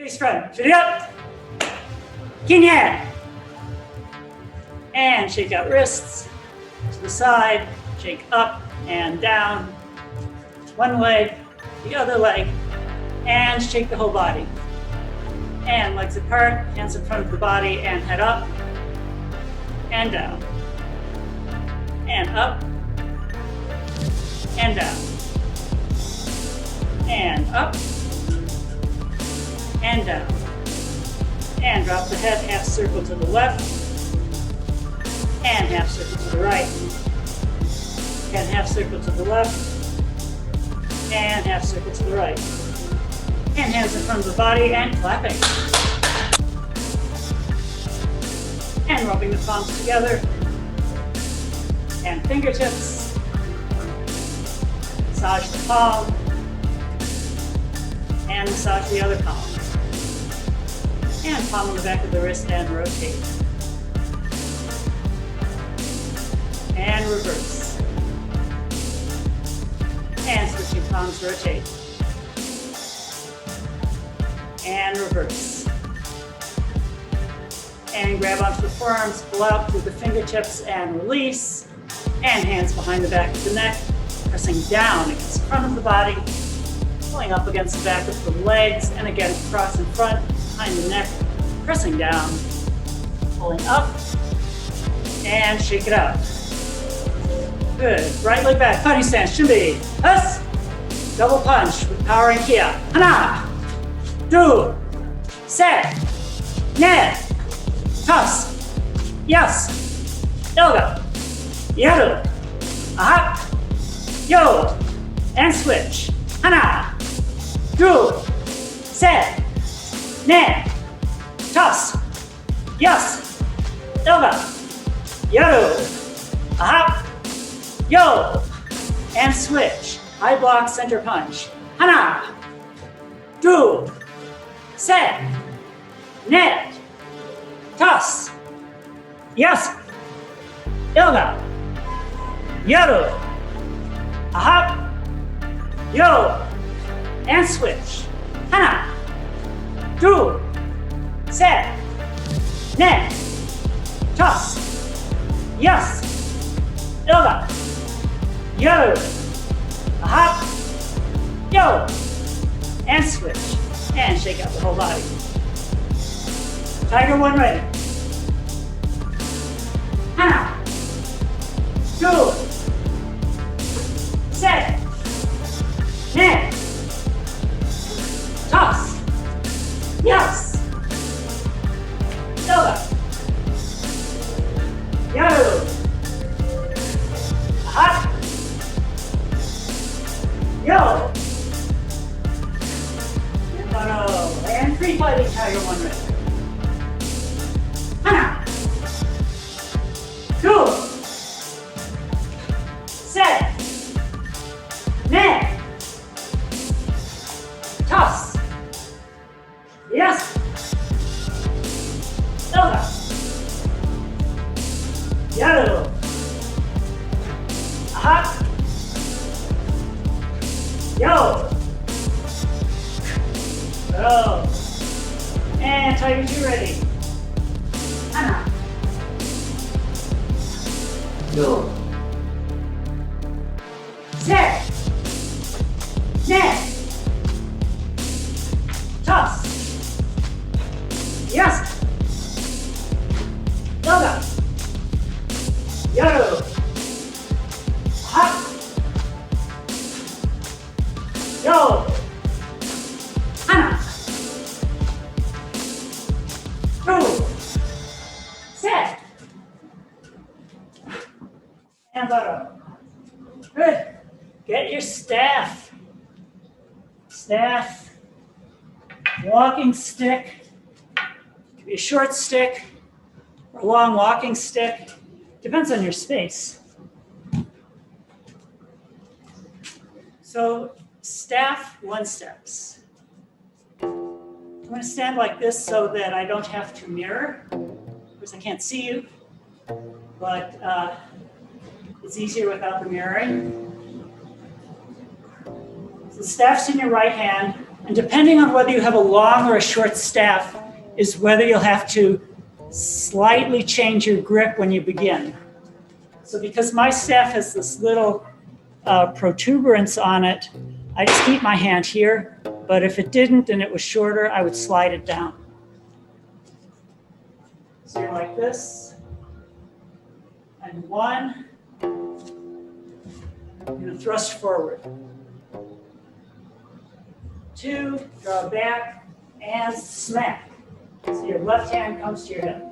Face front, shoot it up. Kinyan. And shake out wrists to the side, shake up and down. One leg, the other leg, and shake the whole body. And legs apart, hands in front of the body, and head up and down. And up and down. And up and down. And drop the head, half circle to the left, and half circle to the right. And half circle to the left, and half circle to the right. And hands in front of the body and clapping. And rubbing the palms together. And fingertips. Massage the palm. And massage the other palm. And palm on the back of the wrist and rotate. And reverse. And switching palms, rotate. And reverse. And grab onto the forearms, pull out through the fingertips and release. And hands behind the back of the neck, pressing down against the front of the body, pulling up against the back of the legs, and again cross in front, behind the neck, pressing down, pulling up, and shake it out. Good. Right leg back, fighting stance, shimbi, us. Double punch with power and kia. Hana, do, set, net, toss, yes, yoga, yaru, aha, yo, and switch. Hana, do, set, net, toss, yes, yoga, yaru, aha, yo, and switch. High block, center punch. Hana, do, set, net, toss, yes, yoga, yaru, aha, yo, and switch. Hana, do, set, net, toss, yes, yoga, yaru, aha, yo, and switch. And shake out the whole body. Tiger one ready. Hana, do, set, net, toss, yes, yoga, yaru, aha, yo, and free fighting tiger one ready. Hana, do, set, net, toss, yes, yoga, yaru, aha, yo, go, and tiger two ready. Hana, do, set, net, toss, yes, yoga, yaru, aha, yo, hana, do, set, and butter. Good. Get your staff. Staff, walking stick, could be a short stick or a long walking stick. Depends on your space. So staff one steps. I'm going to stand like this so that I don't have to mirror. Of course, I can't see you, but it's easier without the mirroring. So the staff's in your right hand. And depending on whether you have a long or a short staff is whether you'll have to slightly change your grip when you begin. So because my staff has this little protuberance on it, I just keep my hand here, but if it didn't and it was shorter, I would slide it down. So you're like this, and one, you're going to thrust forward. Two, draw back, and smack. So your left hand comes to your hip.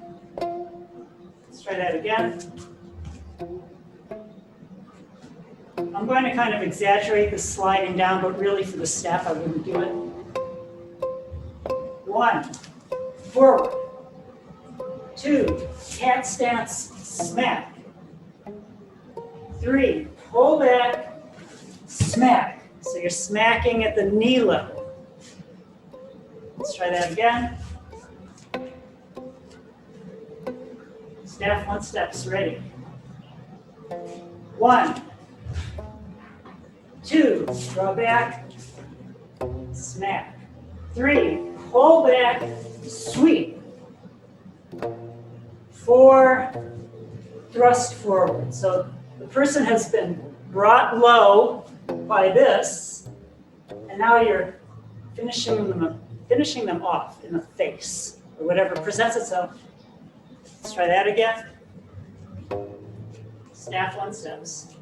Let's try that again. I'm going to kind of exaggerate the sliding down, but really for the staff, I wouldn't do it. One, forward. Two, cat stance, smack. Three, pull back, smack. So you're smacking at the knee level. Let's try that again. Staff 1 steps, ready. 1, 2, draw back, smack. 3, pull back, sweep. 4, thrust forward. So the person has been brought low by this, and now you're finishing them off in the face, or whatever presents itself. Let's try that again. Staff 1 steps.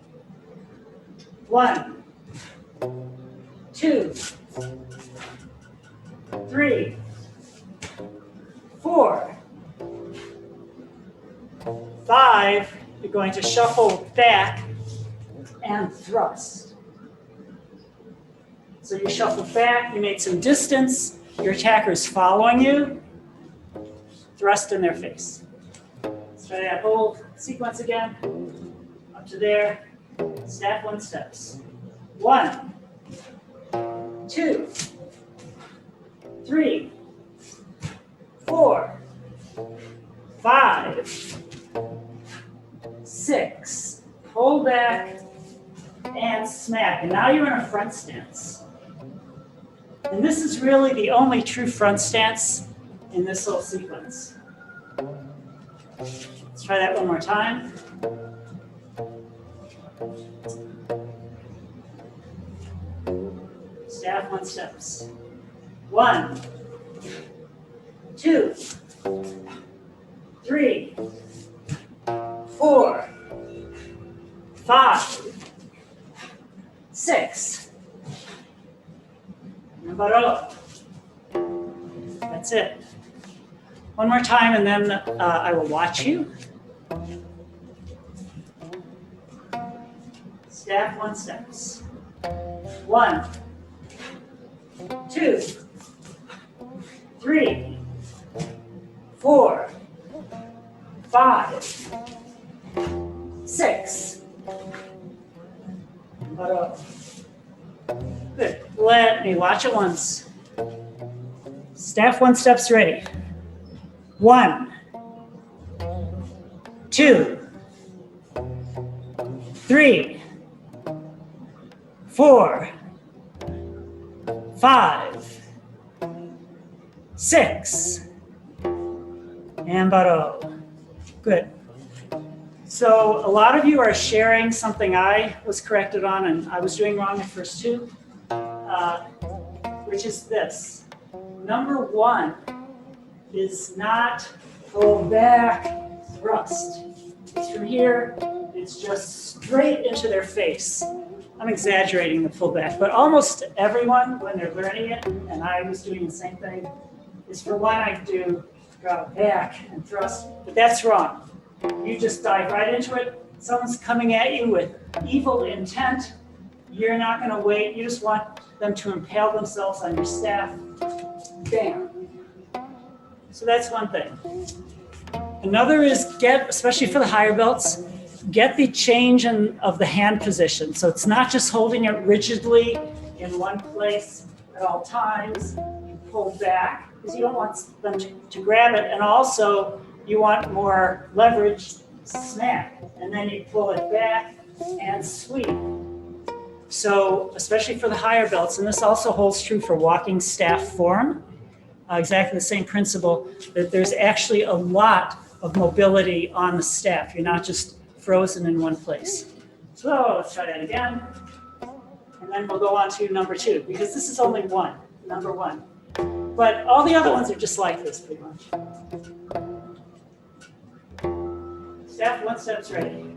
1, 2, 3, 4, 5. You're going to shuffle back and thrust. So you shuffle back, you made some distance, your attacker is following you, thrust in their face. Let's try that whole sequence again. Up to there, staff 1 steps. 1, 2, 3, 4, 5, 6. Pull back and smack. And now you're in a front stance. And this is really the only true front stance in this whole sequence. Let's try that one more time. Staff 1 steps. 1, 2, 3, 4, 5, 6. About up. That's it. One more time, and then I will watch you. Staff 1 steps. 1, 2, 3, 4, 5, 6. About up. Good. Let me watch it once. Staff 1 steps, ready. 1, 2, 3, 4, 5, 6, and baro. Good. So a lot of you are sharing something I was corrected on and I was doing wrong at first too, which is this. Number 1 is not pull back, thrust. It's from here, it's just straight into their face. I'm exaggerating the pull back, but almost everyone, when they're learning it, and I was doing the same thing, is for one I do draw back and thrust, but that's wrong. You just dive right into it. Someone's coming at you with evil intent. You're not going to wait. You just want them to impale themselves on your staff. Bam. So that's one thing. Another is get, especially for the higher belts, get the change of the hand position. So it's not just holding it rigidly in one place at all times. You pull back because you don't want them to grab it. And also you want more leverage, snap. And then you pull it back and sweep. So especially for the higher belts, and this also holds true for walking staff form, exactly the same principle, that there's actually a lot of mobility on the staff. You're not just frozen in one place. So let's try that again. And then we'll go on to number 2, because this is only one, number 1. But all the other ones are just like this, pretty much. Staff 1 steps ready.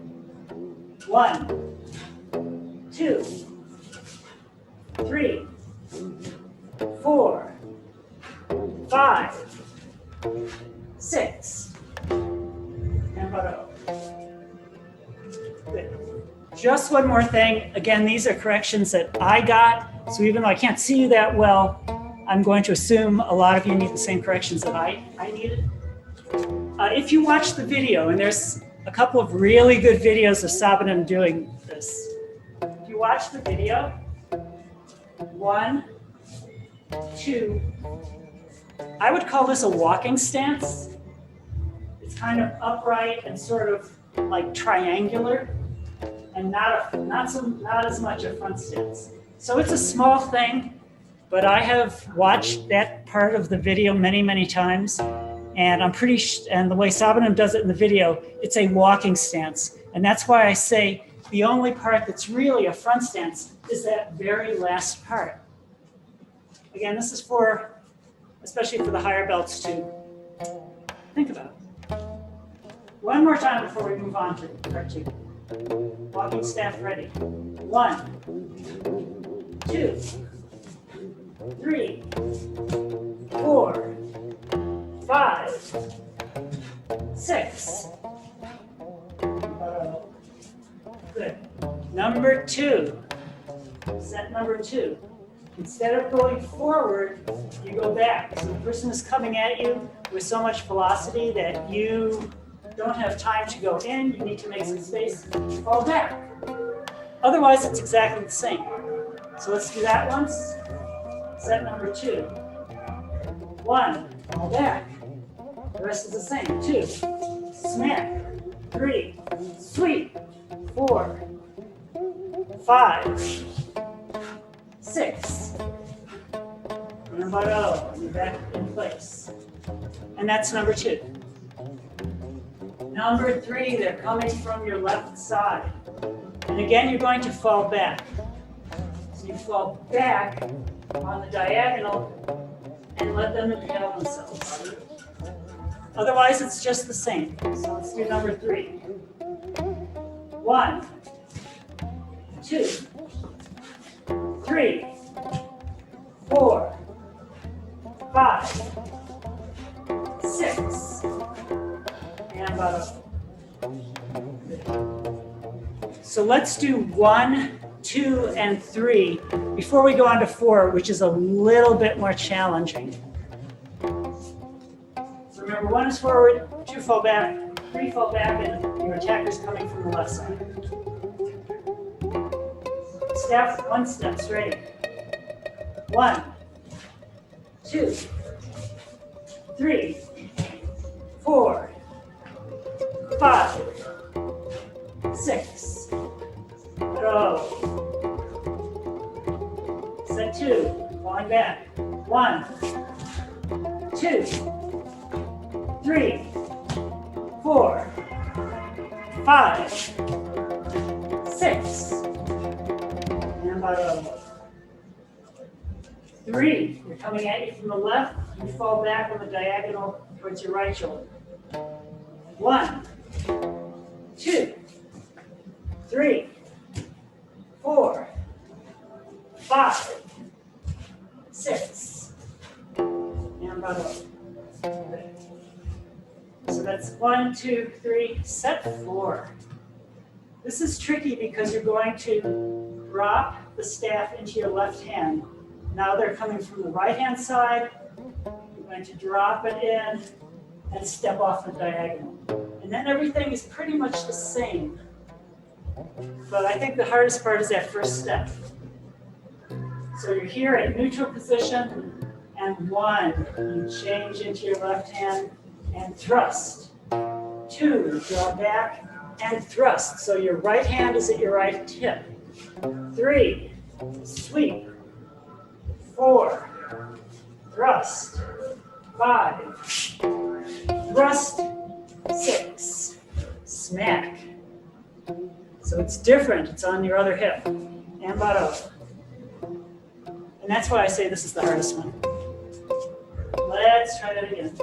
1, 2, 3, 4, 5, 6, and butt. Good. Just one more thing. Again, these are corrections that I got. So even though I can't see you that well, I'm going to assume a lot of you need the same corrections that I needed. If you watch the video, and there's a couple of really good videos of Sabanim doing this. If you watch the video, 1, 2, I would call this a walking stance. It's kind of upright and sort of like triangular, and not as much a front stance. So it's a small thing, but I have watched that part of the video many, many times, and I'm and the way Sabanim does it in the video, it's a walking stance. And that's why I say the only part that's really a front stance is that very last part. Again, this is for, especially for the higher belts to think about. One more time before we move on to part 2. Walking staff ready. 1, 2, 3, 4, 5, 6. Good. Number 2. Set number 2. Instead of going forward, you go back. So the person is coming at you with so much velocity that you don't have time to go in. You need to make some space. Fall back. Otherwise, it's exactly the same. So let's do that once. Set number 2. 1, fall back. The rest is the same. 2, smack. 3, sweep. 4, 5, 6. And you're back in place. And that's number 2. Number 3, they're coming from your left side. And again, you're going to fall back. So you fall back on the diagonal and let them impale themselves. Otherwise, it's just the same. So let's do number 3. 1, 2, 3, 4, 5, 6, and bottom. So let's do 1, 2, and 3 before we go on to 4, which is a little bit more challenging. So remember, 1 is forward, 2 fall back, 3 fall back, and your attacker's coming from the left side. Staff 1 steps ready. 1, 2, 3, 4, 5, 6. Throw. Set 2. Falling back. 1, 2, 3, 4, 5, 6. And bottom. 3. You're coming at you from the left. You fall back on the diagonal towards your right shoulder. 1, 2, 3, 4, 5, 6, and bottom. So that's 1, 2, 3, set 4. This is tricky because you're going to drop the staff into your left hand. Now they're coming from the right hand side. You're going to drop it in and step off the diagonal. And then everything is pretty much the same. But I think the hardest part is that first step. So you're here at neutral position, and 1, you change into your left hand and thrust. 2, draw back and thrust. So your right hand is at your right hip. 3, sweep, 4, thrust, 5, thrust, 6, smack. So it's different, it's on your other hip, and baro. And that's why I say this is the hardest one. Let's try that again.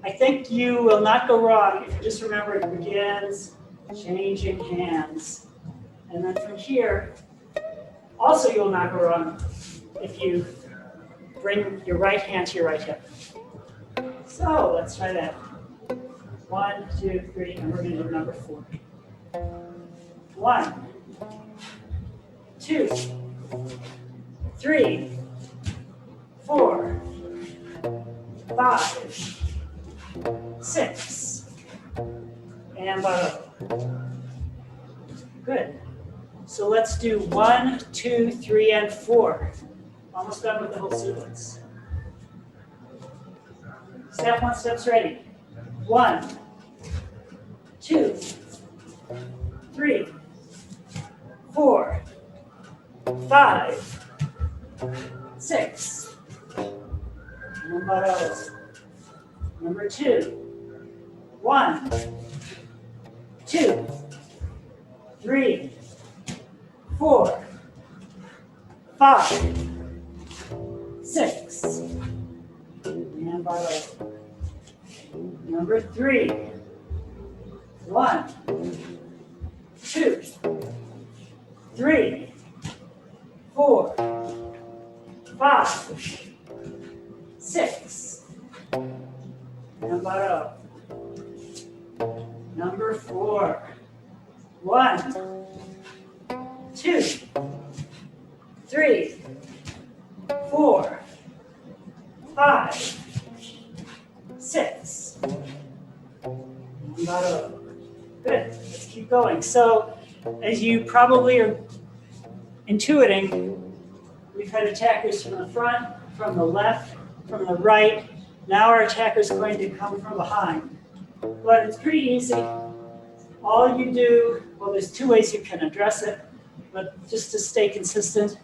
I think you will not go wrong if you just remember it begins changing hands. And then from here, also you'll not go wrong if you bring your right hand to your right hip. So let's try that. 1, 2, 3, and we're going to do number 4. 1, 2, 3, 4, 5, 6, and baro. Good. So let's do 1, 2, 3, and 4. Almost done with the whole sequence. Step 1, steps ready. 1, 2, 3, 4, 5, 6. And baro. Number 2. 1, 2, 3, 4, 5, 6. And baro. Number 3. 1, 2, 3, 4, 5, 6. And baro. Number 4. 1, 2, 3, 4, 5, 6. And baro. Good. Let's keep going. So, as you probably are intuiting, we've had attackers from the front, from the left, from the right. Now our attacker is going to come from behind. But it's pretty easy. All you do, well, there's 2 ways you can address it, but just to stay consistent,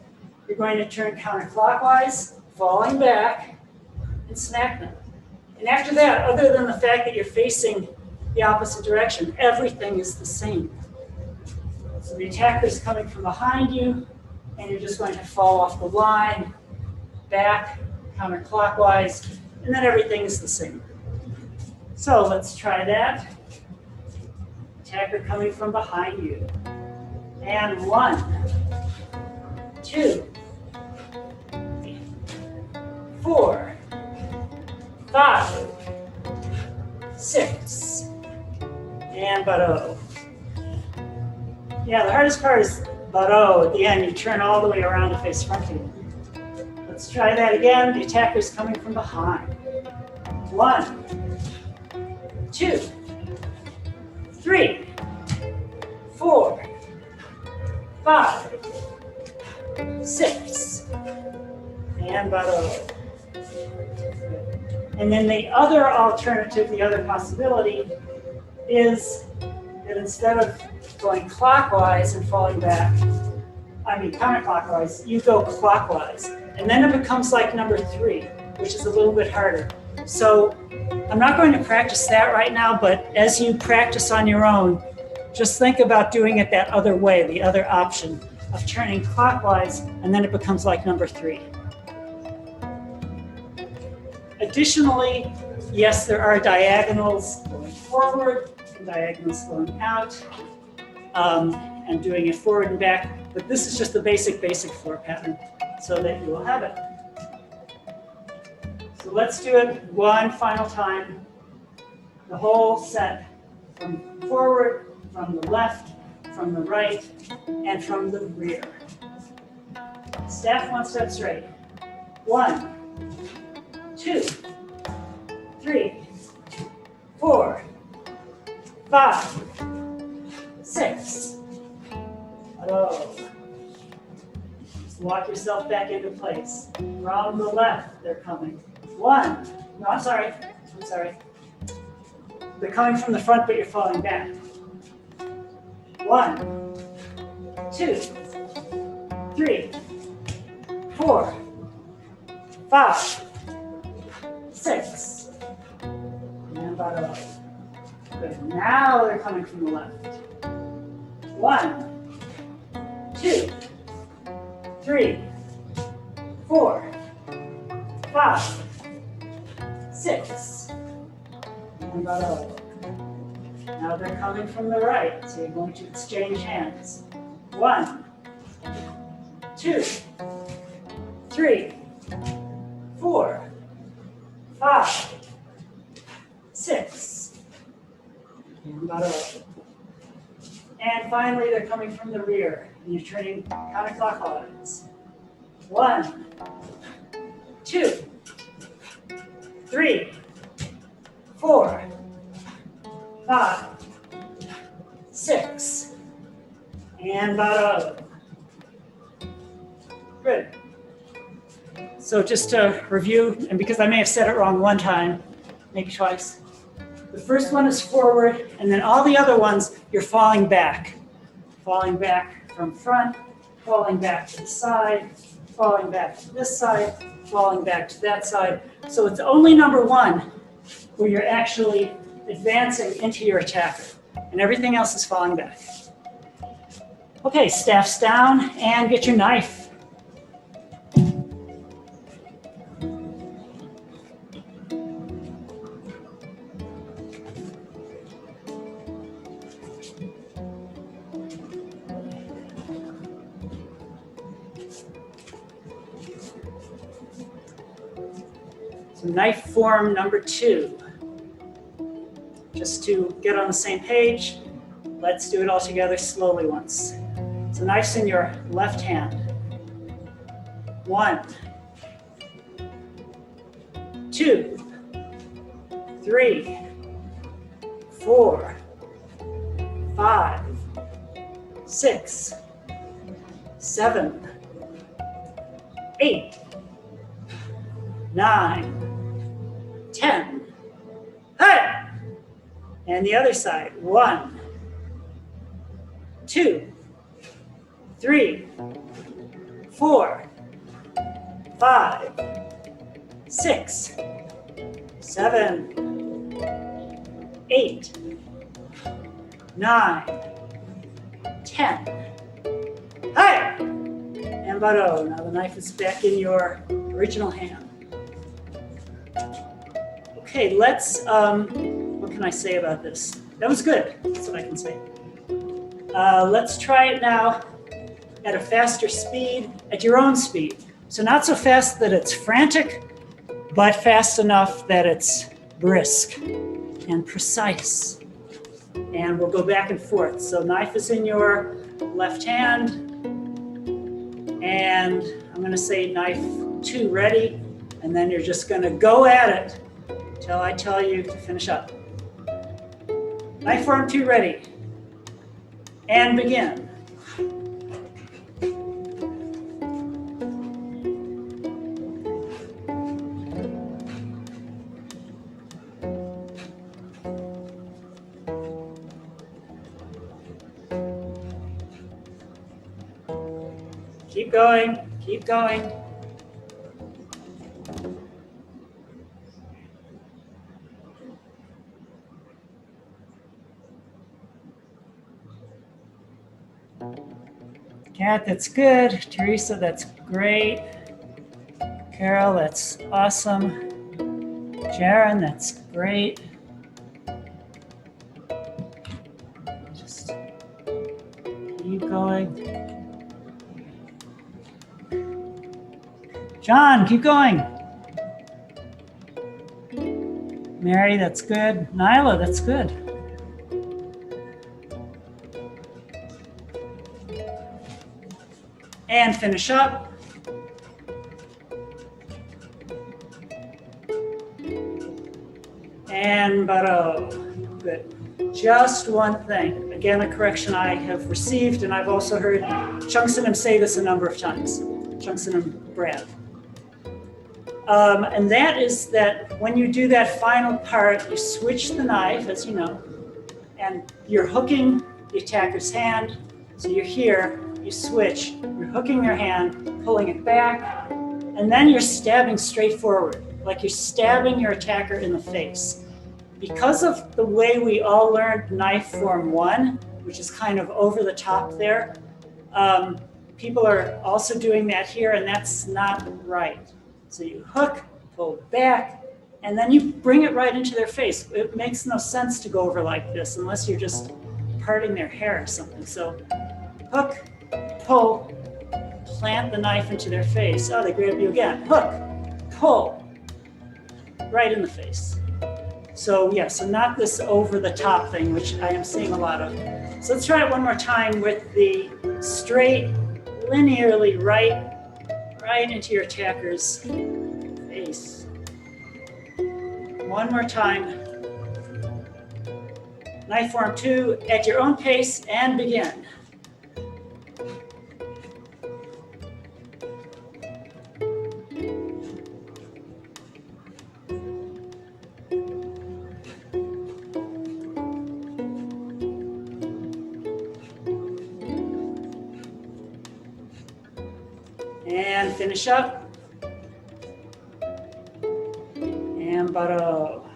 you're going to turn counterclockwise, falling back, and smack them. And after that, other than the fact that you're facing the opposite direction, everything is the same. So the attacker is coming from behind you, and you're just going to fall off the line, back, counterclockwise, and then everything is the same. So let's try that. Attacker coming from behind you. And 1, 2, 4, 5, 6. And baro. Yeah, the hardest part is baro. At the end, you turn all the way around to face front to you. Let's try that again. The attacker's coming from behind. 1, 2, 3, 4, 5, 6. And baro. And then the other alternative, the other possibility, is that instead of going clockwise and falling back, counterclockwise, you go clockwise. And then it becomes like number 3, which is a little bit harder. So I'm not going to practice that right now, but as you practice on your own, just think about doing it that other way, the other option of turning clockwise, and then it becomes like number 3. Additionally, yes, there are diagonals going forward and diagonals going out, and doing it forward and back, but this is just the basic floor pattern so that you will have it. So let's do it one final time. The whole set from forward, from the left, from the right, and from the rear. Staff 1 step straight. 1, 2, 3, 4, 5, 6. Oh. Just walk yourself back into place. From the left, they're coming. 1. No, I'm sorry. They're coming from the front, but you're falling back. 1, 2, 3, 4, 5, 6, and bottom up. Good. Now they're coming from the left. 1, 2, 3, 4, 5, 6, and bottom up. Now they're coming from the right, so you're going to exchange hands. 1, 2, 3, 4, 5, 6, and bottom up. And finally, they're coming from the rear, and you're turning counterclockwise. 1, 2, 3, 4, 5, 6, and bottom up. Good. So just to review, and because I may have said it wrong one time, maybe twice. The first one is forward, and then all the other ones, you're falling back. Falling back from front, falling back to the side, falling back to this side, falling back to that side. So it's only number one where you're actually advancing into your attacker, and everything else is falling back. Okay, staffs down, and get your knife. So knife form number 2. Just to get on the same page, let's do it all together slowly once. So knife's in your left hand. 1, 2, 3, 4, 5, 6, 7, 8, 9, 10. Hey! And the other side. 1, 2, 3, 4, 5, 6, 7, 8, 9, 10. Hey! And baro. Now the knife is back in your original hand. Okay, let's, what can I say about this? That was good, that's what I can say. Let's try it now at a faster speed, at your own speed. So not so fast that it's frantic, but fast enough that it's brisk and precise. And we'll go back and forth. So knife is in your left hand, and I'm gonna say knife 2 ready, and then you're just gonna go at it till I tell you to finish up. Knife form 2 ready. And begin. Keep going, keep going. Kat, that's good. Teresa, that's great. Carol, that's awesome. Jaron, that's great. Just keep going. John, keep going. Mary, that's good. Nyla, that's good. And finish up. And baro. Good. Just one thing. Again, a correction I have received, and I've also heard Chungsanam say this a number of times. Chungsanam Brad. And that is that when you do that final part, you switch the knife, as you know, and you're hooking the attacker's hand. So you're here. you switch. You're hooking your hand, pulling it back, and then you're stabbing straight forward, like you're stabbing your attacker in the face. Because of the way we all learned knife form 1, which is kind of over the top there, people are also doing that here, and that's not right. So you hook, pull back, and then you bring it right into their face. It makes no sense to go over like this unless you're just parting their hair or something. So hook, pull, plant the knife into their face. Oh, they grab you again. Hook, pull, right in the face. So yeah, so not this over the top thing, which I am seeing a lot of. So let's try it one more time with the straight, linearly right into your attacker's face. One more time. Knife form 2 at your own pace and begin. And finish up. And baro.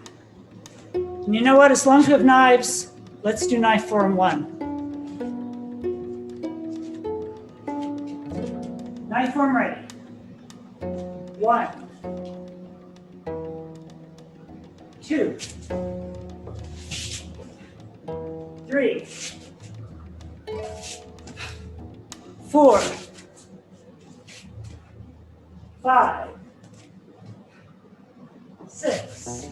And you know what? As long as we have knives, let's do knife form 1. Knife form ready. 1, 2, 3, 4, 5, 6,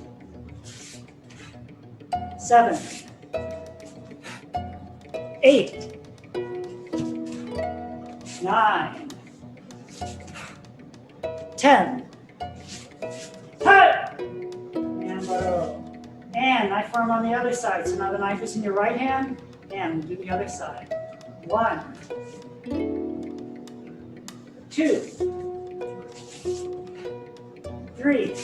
7, 8, 9, 10. Cut! And baro. And knife form on the other side. So now the knife is in your right hand, and do the other side. 1, 2, 3,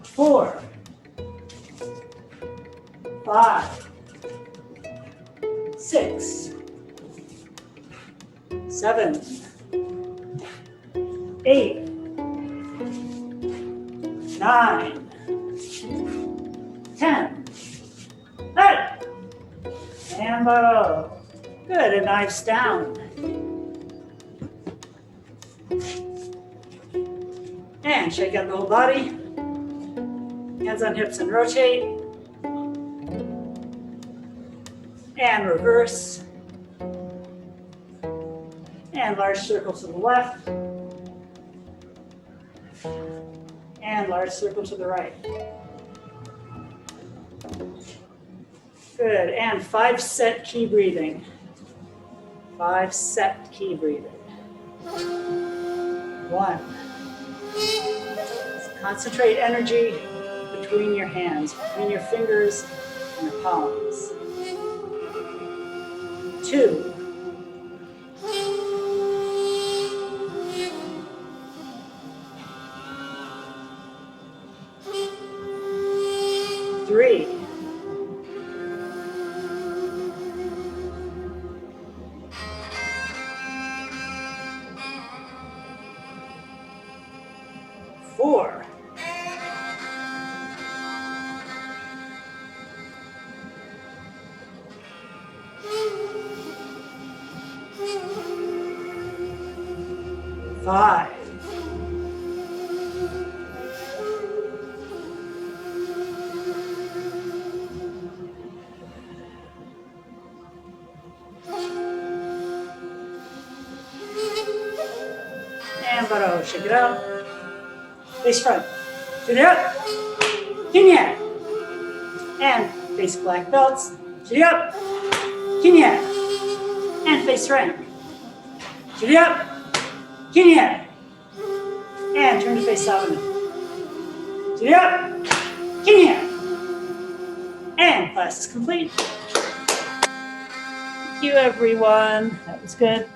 4, 5, 6, 7, 8, 9, 10. Hey! And baro. Good, and knives down. And shake out the whole body. Hands on hips and rotate. And reverse. And large circle to the left. And large circle to the right. Good, and 5-set key breathing. 5-set key breathing. 1. Concentrate energy between your hands, between your fingers and your palms. 2. 3. 4. 5. and baro, shake it out. Face front. Shoot it up. Kinya. And face black belts. Shoot it up. Kinya. And face rank. Shoot it up. Kinya. And turn to face Savana. Shoot it up. Kinya. And class is complete. Thank you, everyone. That was good.